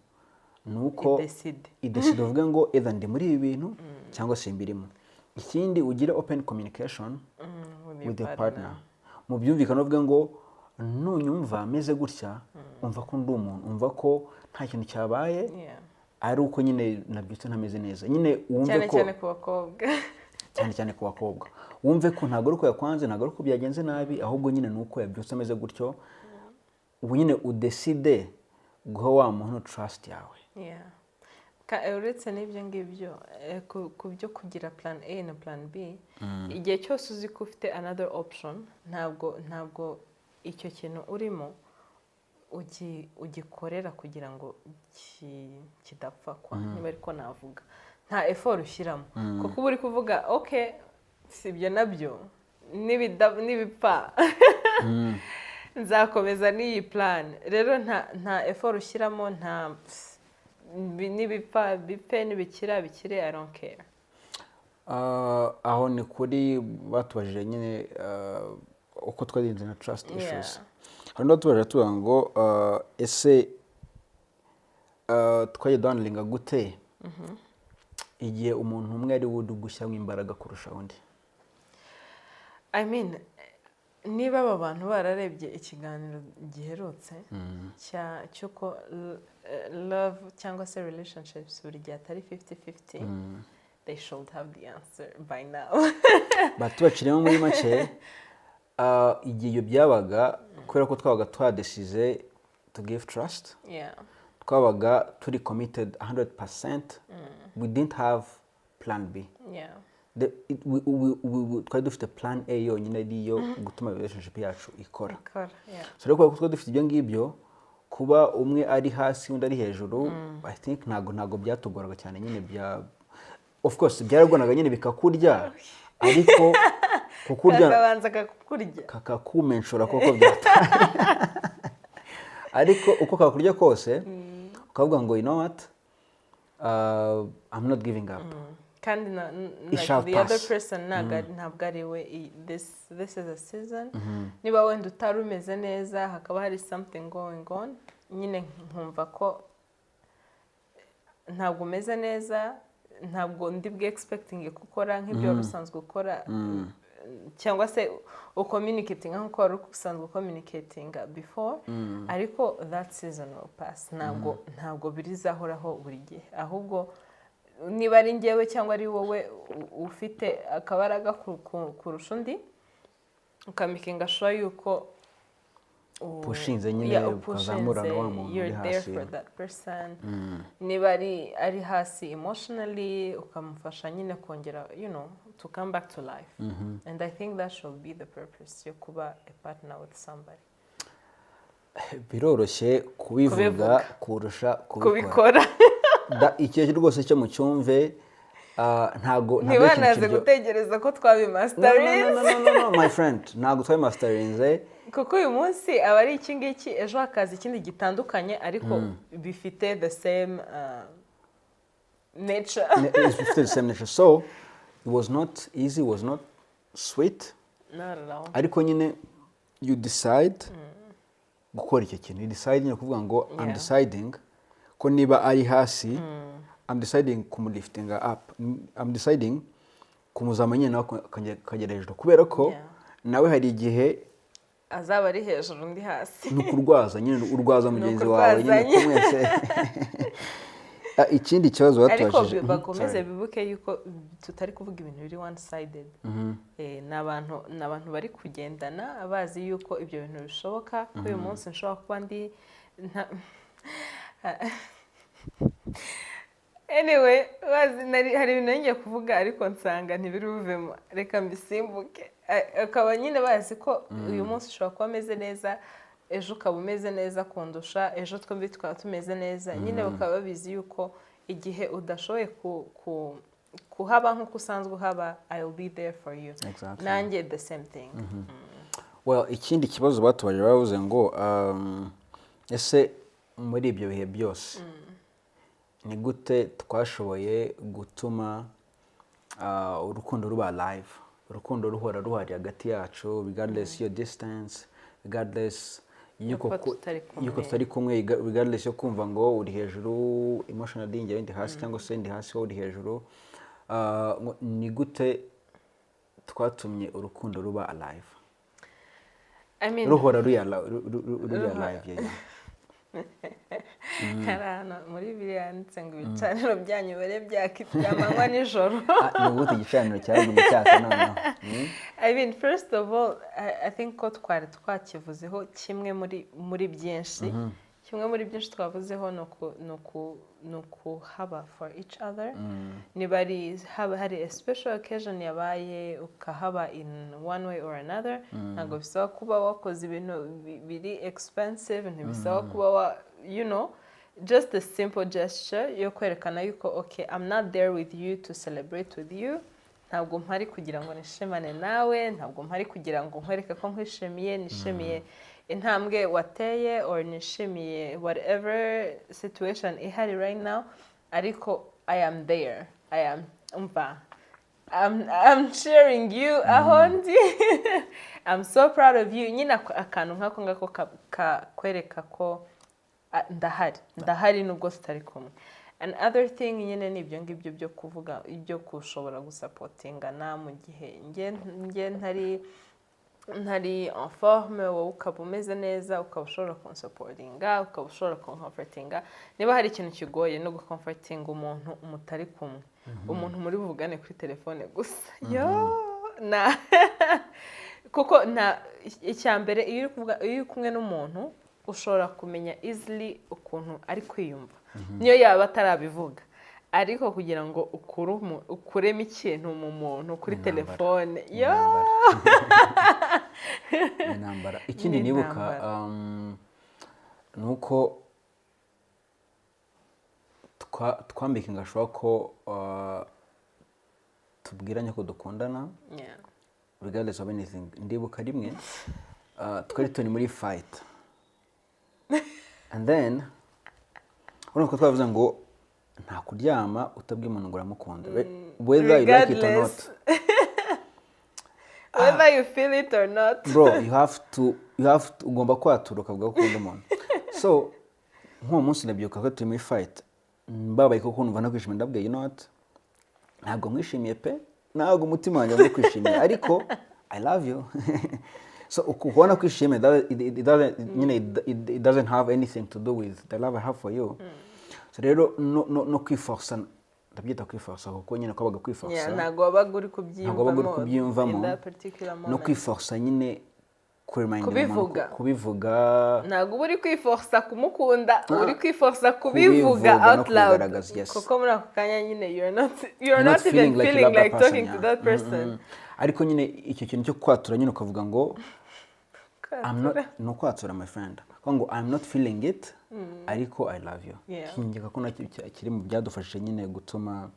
nuko idecide uvuga ngo either ndi muri ibi bintu cyangwa se mbirimo. Ikindi ugira open communication with your partner. Mu byumvikano uvuga ngo nunyumva ameze gutya, umva ko ndi umuntu, umva ko nta kintu cyabaye, ari uko nyine nabyutse ntameze neza. Nyine wumve ko cyane ku bakobwa wumve ko ntabwo ari uko yakwanze, ntabwo ari uko byagenze nabi, ahubwo nyine nuko yabyutse ameze gutyo. Ubu nyine udecide guha wa muntu trust yawe. Uretse n'ibyo ngibyo ku byo kugira plan A na plan B, igihe cyose uzi ko ufite another option, ntabwo icyo kintu urimo ugikorera kugira ngo kidapfa kwa, niba ariko navuga nta effort ushyiramo, kuko uba uri kuvuga okay, si ibyo nabyo nibipfa nzakomeza n'iyi plan. Rero nta effort ushyiramo, nta nibipfa bipfe, nibikira bikire, I don't care. Aho ni kuri batubajije nyine uko twarinze na trust issues. Hari n'abatubajije tuvuga ngo ese twaje downlinga gute igihe umuntu umwe ari wudugushyamo imbaraga kurusha undi. I mean, niba aba bantu bararebye ikiganiro giherutse cy'uko love cyangwa se relationships buri gihe atari 50-50, they should have the answer by now. Batubaciremo muri make, igihe iyo byabaga kubera ko twabaga twadesize to give trust, twabaga turi committed 100%, we didn't have plan B. Twari dufite plan A yonyine ariyo gutuma relationship yacu ikora. So rero kuko dufite ibyo ngibyo, kuba umwe ari hasi undi ari hejuru, I think ntago byatugoraga cyane nyine of course byaragonaga nyine bikakurya ariko kukurya kakabanza kakurya kakakumenshura koko byataye ariko uko kakurya kose ukavuga ngo you know what I'm not giving up kandi like the other person ntabwo ari we this is a season niba wenda utari umeze neza hakaba hari something going on nyine nkumva ko ntabwo umeze neza ntabwo ndi bwe expecting gukora nk'ibyo wari usanzwe ukora cyangwa se ucommunicating nk'uko wari usanzwe ucommunicating before ariko that season will pass ntabwo birizahoraho buri gihe ahubwo niba ari njyewe cyangwa ari wowe ufite akabaraga kurusha undi ukamikinga sure yuko pushinze nyine ukazamurana wa muntu uri hasi you're there for that person niba ari hasi emotionally ukamufasha nyine kongera to come back to life and I think that should be the purpose yo kuba a partner with somebody biroroshye kubivuga kurusha kubikora ikintu rwose cyo mu cyumve ntago ntibanaze gutegereza ko twabimasterinze no my friend ntago twabimasterinze kuko uyu munsi aba ari iki ngiki ejo hakaza ikindi gitandukanye ariko bifite the same nature bifite the same nature so it was not easy, it was not sweet not at all ariko nyine you decide gukora icyo kintu you decide nyine kuvuga ngo I'm deciding ko niba ari hasi I'm deciding kumuliftinga up I'm deciding kumuzama nyine nawe akagera hejuru kubera ko nawe hari igihe azaba ari hejuru undi hasi ni ukurwaza nyine urwaza mugenzi wawe nyine ko mwese ikindi kibazo batubajije ariko bakomeze bibuke yuko tutari kuvuga ibintu biri one sided ni abantu bari kugendana bazi yuko ibyo bintu bishoboka ko uyu munsi nshobora kuba ndi anyway hari ibintu ngiye kuvuga ariko nsanga ntibiruvemo reka mbisimbuke akaba nyine bazi ko uyu munsi ushobora kuba ameze neza ejo ukaba umeze neza kundusha ejo twembi tukaba tumeze neza nyine bakaba babizi yuko igihe udashoboye kuhaba nk'uko usanzwe uhaba I will be there for you nanjye the same thing well ikindi kibazo batubajije bavuze ngo ese muri ibyo bihe byose ni gute twashoboye gutuma urukundo ruba live urukundo ruhora ruhari hagati yacu regardless your distance regardless yuko tutari kumwe regardless yo kumva ngo uri hejuru emotionally njye ndi hasi cyangwa se ndi hasi uri hejuru ni gute twatumye urukundo ruba alive ruhora ruri alive hari muri Bibiliya yanditse ngo ibicaniro byanyu bare byakitwa amanywa nijoro ni gute igicaniro cyagumye cyaka noneho I mean first of all I think ko twari twakivuzeho kimwe muri byinshi kimwe muri byinshi twavuzeho no kuhaba for each other nibari hari a special occasion yabaye ukahaba in one way or another ntabwo bisaba kuba wakoze ibintu biri expensive ntibisaba kuba just a simple gesture yo kwerekana yuko okay I'm not there with you to celebrate with you ntabwo mpari kugira ngo nishimane nawe ntabwo mpari kugira ngo nkwereke ko nishimiye intambwe wateye or nishimiye whatever situation ihari right now ariko I am there I'm cheering you ahondi I'm so proud of you nyine akantu nkako ngako kakwereka ko ndahari nubwo tutari kumwe and other thing nyine ni ibyo ngibyo byo kuvuga ibyo kushobora gusapotingana mu gihe nge ntari en forme wowe ukaba umeze neza ukaba ushobora kunsapotinga ukaba ushobora kuncomfortinga niba hari ikintu kigoye no gucomfortinga umuntu mutari kumwe umuntu muri buvugane kuri telefone gusa kuko icyambere iyo uri kumwe n'umuntu ushobora kumenya easily ukuntu ari kwiyumva niyo yaba atarabivuga ariko kugira ngo ukuremo ikintu mu muntu kuri telefone intambara ikindi nibuka ni uko twambika ingashoboka ko tubwiranye ko dukundana regardless of anything. Ndibuka rimwe twari turi muri fight and then urumva ko twavuze ngo nta kuryama utabwiye umuntu ngo uramukunda whether you like it or not. Whether you feel it or not. Bro, you have to ugomba kwatura ukavuga ko ukunda umuntu. So nk'uwo munsi nabyuka ko turi muri fight mbabaye ko kumva no kwishimira ndabwiye you know what, ntabwo mwishimiye pe, ntabwo umutima wanjye wo kwishimiye ariko I love you. So ukubona kwishimiye it doesn't have anything to do with the love I have for you. So rero no kwiforsa, ndabyita kwiforsa kuko nyine kwabaga kwiforsa ntabwo wabaga uri kubyiyumvamo no kwiforsa nyine kubivuga ntabwo uri kwiforsa kumukunda, uri kwiforsa kubivuga out loud kuko muri ako kanya nyine you're not even feeling like talking to that person. Ariko nyine icyo kintu cyo kwatura nyine ukavuga ngo no kwatura my friend ngo I'm not feeling it ariko I love you. Kingira ko kiri mu byadufashije nyine gutuma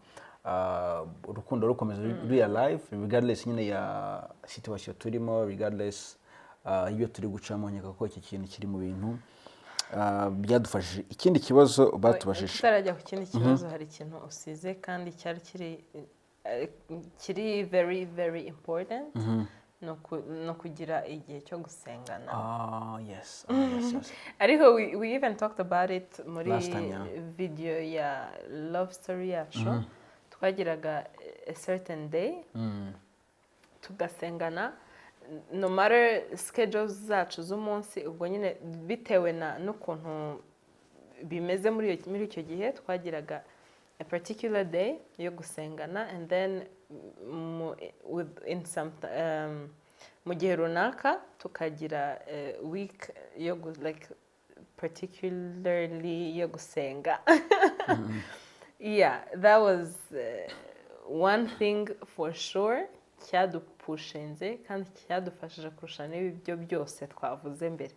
urukundo rukomeza real life regardless nyine ya situation turimo, regardless iyo turi gucamo. Nyaka ko iki kintu kiri mu bintu byadufashije. Ikindi kibazo batubashije tutarajya ku kindi kibazo, hari ikintu usize kandi cyari kiri very very important, no kugira igihe cyo gusengana. Yes. Ariko we even talked about it muri video ya love story yacu. Twagiraga a certain day tugasengana, no matter schedules zacu z'umunsi, ubwo nyine bitewe n'ukuntu bimeze muri icyo gihe twagiraga a particular day yo gusengana, and then mu gihe runaka tukagira week yo like particularly yo gusenga. Yeah, that was one thing for sure cyadupushinze kandi cyadufashije kurusha n'ibyo byose twavuze mbere,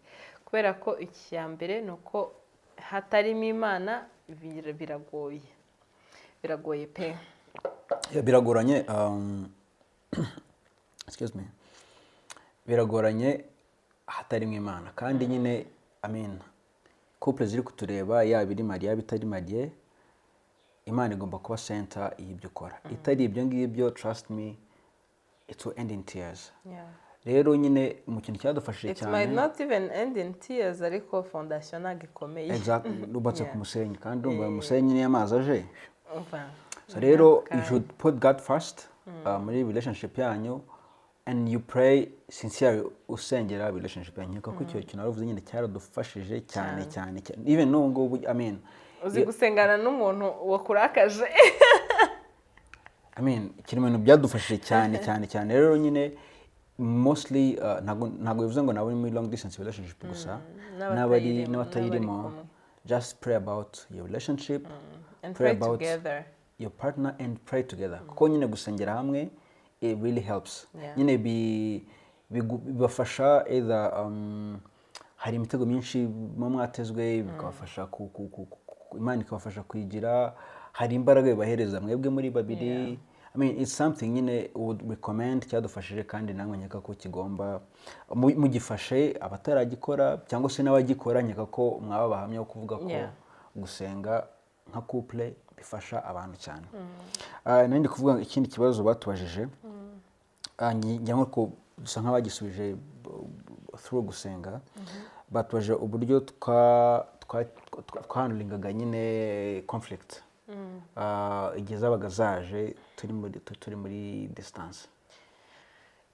kubera ko icya mbere ni uko hatarimo Imana biragoye pe. Biragoranye excuse me, biragoranye hatarimo Imana. Kandi nyine couple ziri kutureba, yaba iri mariye bitari mariye, Imana igomba kuba center y'ibyo ukora. Itari ibyo ngibyo, trust me, it will end in tears. Rero nyine mu kintu cyadufashije cyane, it might not even end in tears, ariko foundation agikomeye. Exactly, rubatse ku musenyi kandi umva umusenyi niyo amazi aje. So rero you should put God first muri relationship yanyu, and you pray sincerely, usengera relationship yanyu. Kuko icyo kintu aravuze nyine cyaradufashije cyane even nubwo uzi gusengana n'umuntu wakurakaje. Kiri mu bintu byadufashije cyane. Rero nyine mostly ntabwo bivuze ngo nawe muri long distance relationship gusa, n'abatayirimo, just pray about your relationship and pray about together your partner and pray together. Kuko nyine gusengera hamwe it really helps. Nyine bibafasha either hari imitego myinshi mu mwatezwe, bikabafasha Imana ikabafasha kuyigira, hari imbaraga bibahereza mwebwe muri babiri. It's something nyine would recommend, cyadufashije kandi namwe nyaka ko kigomba mugifashe abataragikora cyangwa se n'abagikora. Nyaka ko mwaba bahamya yo kuvuga ko gusenga nka couple bifasha abantu cyane. Nandi kuvuga ikindi kibazo batubajije, njya nko dusa nk'abagisubije through gusenga. Batubajije uburyo twahandlingaga nyine conflict igihe zabaga zaje turi muri distance.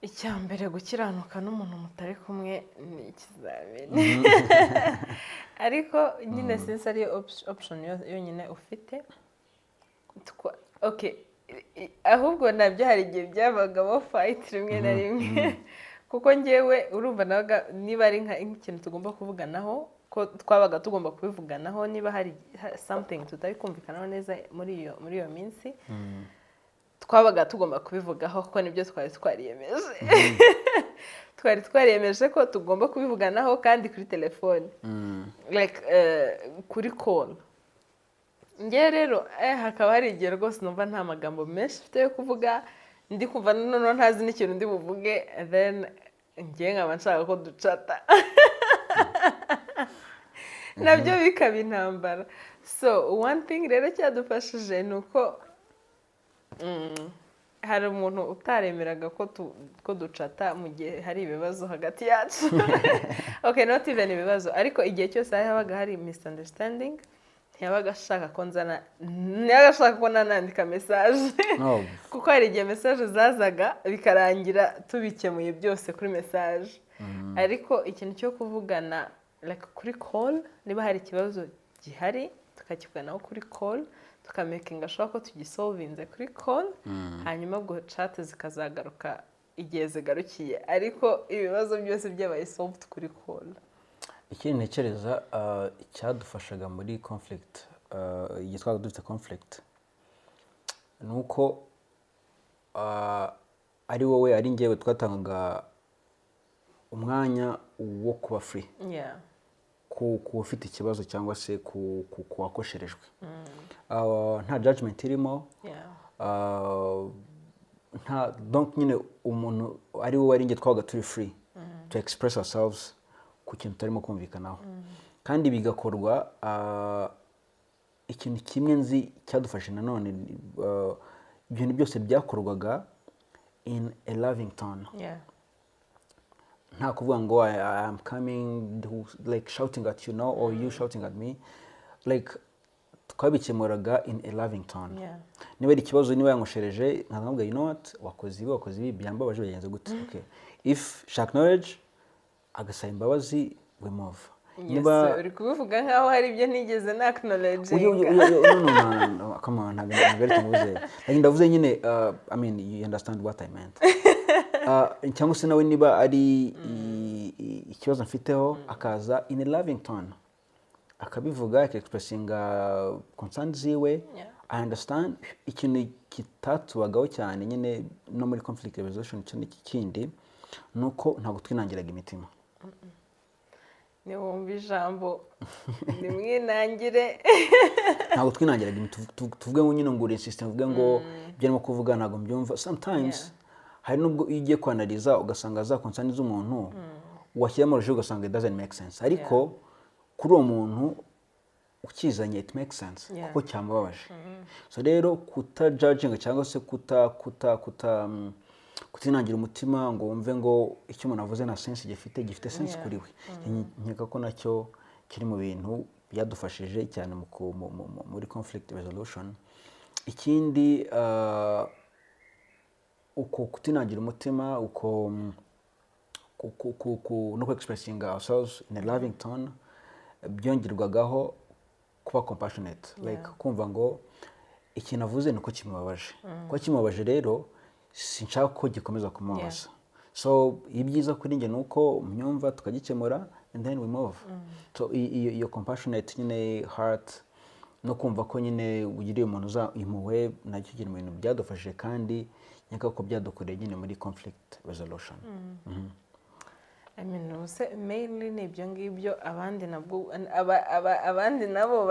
Icya mbere, gukiranuka n'umuntu mutari kumwe ni ikizamini. Ariko nyine since ari option yonyine ufite, okay, ahubwo nabyo hari igihe byabagamo fight rimwe na rimwe. Kuko ngewe urumva nabaga niba ari nk'ikintu tugomba kuvuganaho, ko twabaga tugomba kubivuganaho, niba hari something tutari kumvikanaho neza muri iyo minsi, twabaga tugomba kubivugaho kuko nibyo twari twariyemeje ko tugomba kubivuganaho, kandi kuri telefone, like kuri call. Ngewe rero hakaba hari igihe rwose numva nta magambo menshi mfite yo kuvuga, ndi kumva noneho ntazi n'ikintu ndi buvuge then ngiye nkaba nshaka ko ducata nabyo bikaba intambara. So one thing rero cyadufashije ni uko hari umuntu utaremeraga ko ducata mu gihe hari ibibazo hagati yacu. Okay, not even ibibazo, ariko igihe cyose habaga hari misunderstanding ntiyabaga ashaka ko nanandika message. Kuko hari igihe message zazaga bikarangira tubikemuye byose kuri message. Ariko ikintu cyo kuvugana like kuri call, niba hari ikibazo gihari tukakivuganaho kuri call, tukamakinga sure ko tugisolvinze kuri call, hanyuma ubwo chat zikazagaruka igihe zigarukiye, ariko ibibazo byose byabaye solved kuri call. Ikindi ntekereza icyadufashaga muri conflict, igihe twabaga dufite conflict, ni uko ari wowe ari njyewe twatangaga umwanya wo kuba free. Ku ufite ikibazo cyangwa se ku wakosherejwe. Nta judgment irimo. Donc nyine umuntu ari wowe ari njye twabaga turi free to express ourselves ku kintu turimo kumvikanaho. Kandi bigakorwa ikintu kimwe nzi cyadufashe nanone, ibintu byose byakorwaga in a loving tone. Nta kuvuga ngo I am coming like shouting at you now or you shouting at me, like twabikemuraga in a loving tone. Niba ari ikibazo niba yankoshereje nkabwira you know what, wakoze ibi byambabaje bigenze gute. Okay, if she acknowledge agasaba imbabazi, we move. Niba uri kubivuga nkaho hari ibyo ntigeze na acknowledge. No, come on, ntabwo tuvuze. Like ndavuze nyine, I mean you understand what I meant. Cyangwa se nawe niba ari ikibazo mfiteho akaza in a loving tone akabivuga, expressinga concern ziwe. I understand. Ikintu kitatubagaho cyane nyine no muri conflict resolution cyane kindi nuko ntabwo twinangiraga imitima. Ni wumva ijambo nimwinangire. Ntabwo twinangiraga imitima, tuvuge ngo nyine ngo uri system, tuvuge ngo ibyo arimo kuvuga ntabwo mbyumva. Sometimes hari nubwo iyo ugiye kwanaliza ugasanga za concern z'umuntu washyiramo ruje ugasanga it doesn't make sense, ariko kuri uwo muntu ukizanye it makes sense kuko cyamubabaje. So rero kutajudging cyangwa se kutinangira umutima ngo wumve ngo icyo umuntu avuze na sense gifite sense kuri we. Nkeka ko nacyo kiri mu bintu byadufashije cyane muri conflict resolution. Ikindi uko kutinangira umutima, uko no expressing ourselves in a loving tone, byongerwagaho kuba compassionate. Like kumva ngo ikintu avuze nuko kimubabaje. Ko kimubabaje rero sinshaka ko gikomeza kumubaza. So ibyiza kuri njye nuko myumva tukagikemura and then we move. So iyo compassionate nyine heart no kumva ko nyine ugiriye umuntu za impuhwe, nacyo kiri mu bintu byadufashije kandi nyaka ko byadukoreye nyine muri conflict resolution. I mean, mainly ni ibyo ngibyo, abandi nabo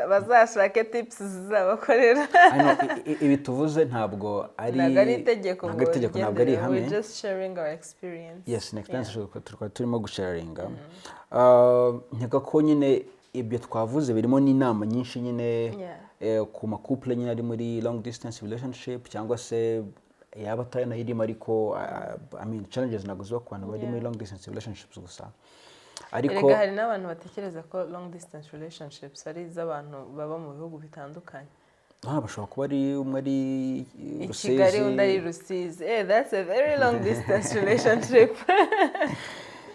bazashake tips zizabakorera. Ibi tuvuze ntabwo ari itegeko, ntabwo ari ihame. We just sharing our experience. Yes, an experience turimo gusharinga. Nkeka ko nyine ibyo twavuze birimo n'inama nyinshi nyine ku makouple nyine ari muri long distance relationship cyangwa se yaba atanayirimo, ariko I mean challenges ntabwo ziba ku bantu bari muri long distance relationships gusa. Ariko hari n'abantu batekereza ko long distance relationships ari iz'abantu baba mu bihugu bitandukanye. Bashobora kuba ari umwe ari Rusizi, Kigali undi ari Rusizi. That's a very long distance relationship.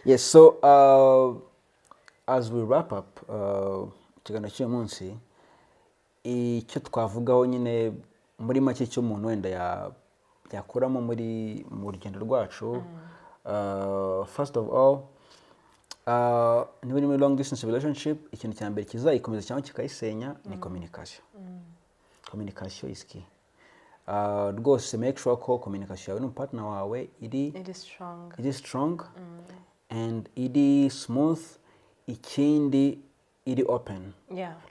Yes, so as we wrap up ikiganiro cy'uyu munsi, icyo twavugaho nyine muri make cy'umuntu wenda yakuramo mu rugendo rwacu, first of all, niba uri muri long distance relationship, ikintu cya mbere kizayikomeza cyangwa kikayisenya ni communication. Communication is key. Rwose make sure ko communication yawe n'umupartner wawe iri strong and iri smooth. Ikindi iri open,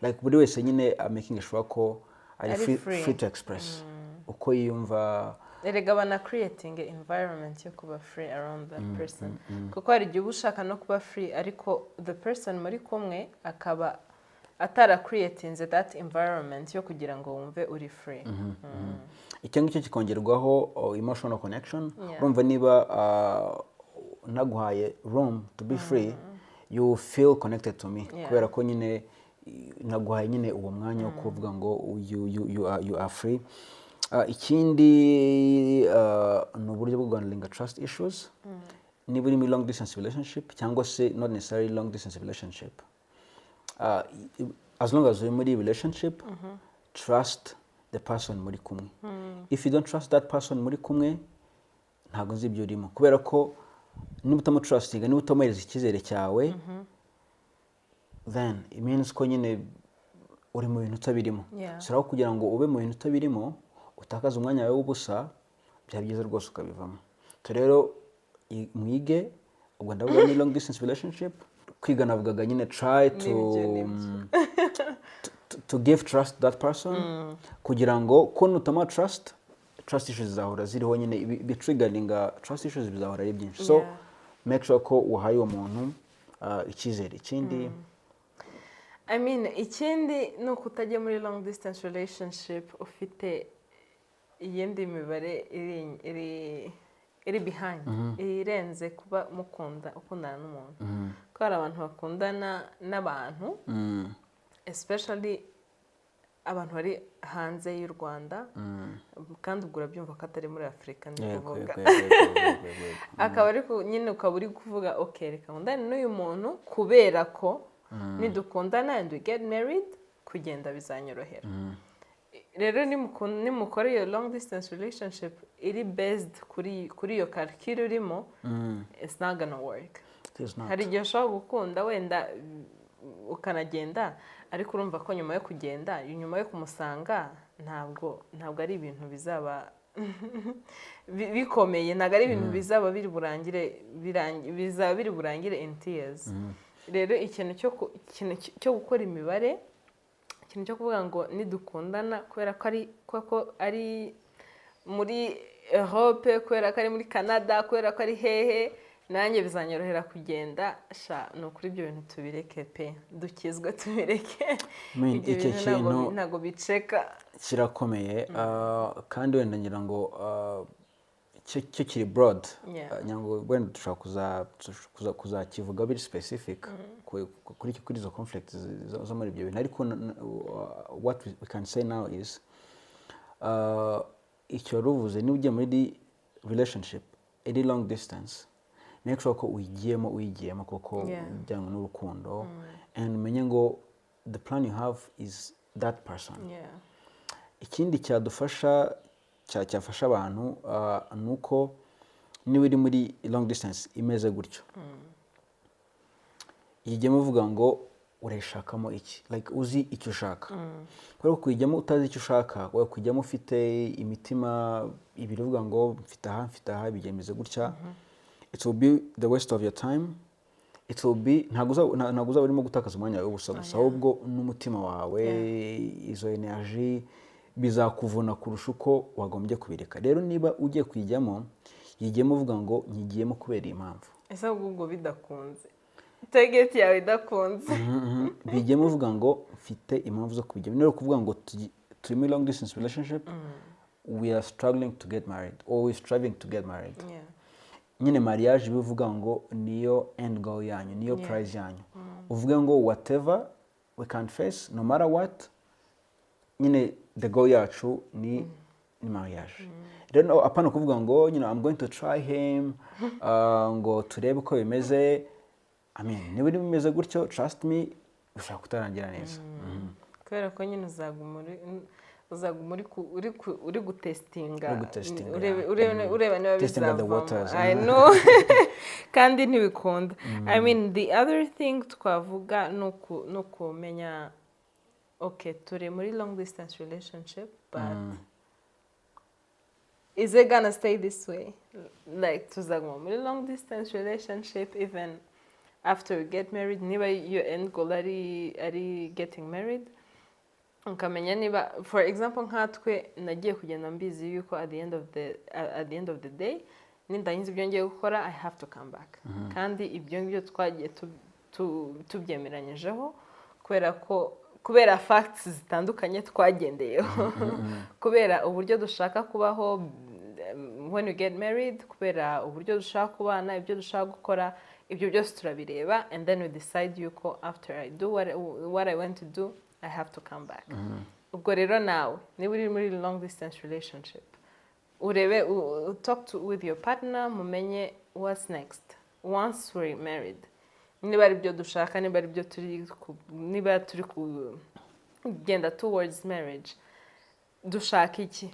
like buri wese nyine making sure ko ari free to express uko yumva, erega bana creating environment yo kuba free around that person kuko hari igihe uba ushaka no kuba free ariko the person muri kumwe akaba atara creatinze that environment yo kugira ngo wumve uri free. Icyo ngicyo kikongerwaho emotional connection. Urumva niba naguhaye room to be free, you feel connected to me kubera ko nyine naguhaye nyine uwo mwanya wo kuvuga ngo you are free. Ikindi ni uburyo bwo guhandlinga trust issues. Niba uri muri long distance relationship cyangwa se not necessarily long distance relationship, as long as uri muri relationship, trust the person muri kumwe. If you don't trust that person muri kumwe, ntabwo nzi ibyo urimo kubera ko niba utamutrustinga, niba utamuhereza icyizere cyawe, then it means ko nyine uri mu bintu utabirimo. So kugira ngo ube mu bintu utabirimo, utakaza umwanya wawe w'ubusa, byaba byiza rwose ukabivamo. So rero mwige, ubwo ndavuga ni long distance relationship, kwiga navugaga nyine try to give trust that person kugira ngo ko nutama trust issues zizahora ziriho nyine bitriggeringa trust issues bizahora ari byinshi. So make sure ko uhaye uwo muntu icyizere. Ikindi I mean ikindi ni ukutajya muri long distance relationship ufite iyindi mibare iri behind irenze kuba ukundana n'umuntu. Ko hari abantu bakundana n'abantu especially abantu bari hanze y'u Rwanda kandi ubwo urabyumva ko atari muri Afurika ndi kuvuga. Akaba ariko nyine ukaba uri kuvuga okay reka nkundane n'uyu muntu kubera ko nidukundana and we get married kugenda bizanyorohera. Rero nimukora iyo long distance relationship iri based kuri iyo calcul urimo, it's not gonna work. Hari igihe ushobora gukunda wenda ukanagenda ariko urumva ko nyuma yo kugenda, nyuma yo kumusanga ntabwo ari ibintu bizaba bikomeye, ntabwo ari ibintu bizaba biri burangire in tears. Rero ikintu cyo gukora imibare, ikintu cyo kuvuga ngo nidukundana kubera ko ari muri Europe, kubera ko ari muri Canada, kubera ko ari hehe, nanjye bizanyorohera kugenda, ni ukuri ibyo bintu tubireke pe, dukizwe tubireke. Ibyo bintu ntabwo biceka, kirakomeye. Kandi wenda ngira ngo cyo kiri broad, nyango wenda dushobora kuzakivuga biri specific kuri izo conflicts zo muri ibyo bintu. Ariko what we can say now is icyo ruvuze niba ugiye muri relationship iri long distance, make sure ko uyigiyemo koko bijyanye n'urukundo, and umenye ngo the plan you have is that person. Ikindi cyadufasha cyafasha abantu nuko niba uri muri long distance imeze gutyo, yigemo uvuga ngo urashakamo iki, like uzi icyo ushaka. Kubera ko kujyamo utazi icyo ushaka, kujyamo ufite imitima ibiri uvuga ngo mfite aha bigemeze gutya, it will be the waste of your time. It will be ntabwo uzaba urimo gutakaza umwanya wawe gusa, ahubwo n'umutima wawe, izo energy bizakuvuna kurusha uko wagombye kubireka. Rero niba ugiye kwijyamo, yigemo uvuga ngo nyigiyemo kubera iyi mpamvu. Ese ubwo bidakunze, target yawe idakunze, bijyemo uvuga ngo mfite impamvu zo kubijyamo. Rero kuvuga ngo turi muri long distance relationship, we are struggling to get married or we are striving to get married. Nyine mariage bivuga ngo niyo end goal yanyu, niyo prize yanyu. Uvuga ngo whatever we can face, no matter what, nyine the goal yacu ni mariage. Rero apana kuvuga ngo I'm going to try him, ngo turebe uko bimeze. I mean, niba bimeze gutyo, trust me, ushaka kutarangira neza. Kubera ko nyine uzaguma uri gutestinga, ureba niba bizavamo. I know. Kandi ntibikunda. I mean, the other thing twavuga ni ukumenya okay, turi muri long distance relationship, but is it gonna stay this way? Like tuzaguma muri long distance relationship even after we get married. Niba your end goal ari getting married, ukamenya niba for example nkatwe nagiye kugenda mbizi yuko at the end of the day nindangiza ibyo ngiye gukora I have to come back kandi ibyo ngibyo twagiye tubyemeranyijeho kubera facts zitandukanye twagendeyeho kubera uburyo dushaka kubaho when we get married kubera uburyo dushaka kubana ibyo dushaka gukora ibyo byose turabireba and then we decide yuko after I do what I want to do I have to come back ubwo rero nawe niba uri muri long distance relationship urebe talk with your partner mumenye what's next once we're married niba ari byo dushaka niba ari byo niba turi kugenda towards marriage dushaka iki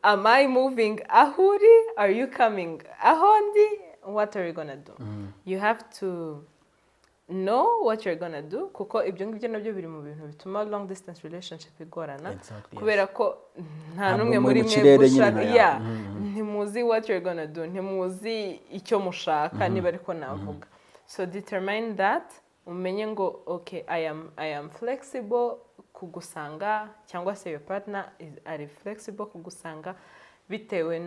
am I moving aho uri are you coming aho ndi what are you gonna do you have to know what you're gonna do kuko ibyo ngibyo nabyo biri mu bintu bituma long distance relationship igorana kubera ko nta numwe muri mwe gushaka ntimuzi what you're gonna do ntimuzi icyo mushaka niba ariko navuga so determine that umenye ngo okay I am flexible kugusanga cyangwa se your partner are flexible kugusanga bitewe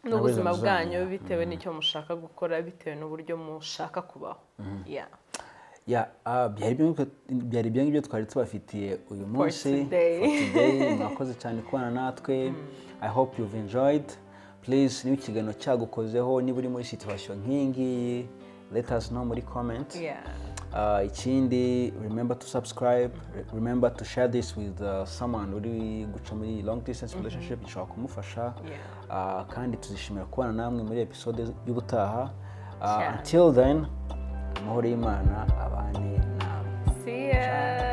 n'ubuzima bwanyu bitewe n'icyo mushaka gukora bitewe n'uburyo mushaka kubaho byari ibyo ngibyo twari tubafitiye uyu munsi mwakoze cyane kubana natwe I hope you've enjoyed please niba ikiganiro cyagukozeho niba uri muri situation nk'iyi ngiyi let us know muri comment ikindi remember to subscribe remember to share this with someone uri guca muri long distance relationship gishobora kumufasha kandi tuzishimira kubana namwe muri episode y'ubutaha until then amahoro y'Imana abane namwe see ya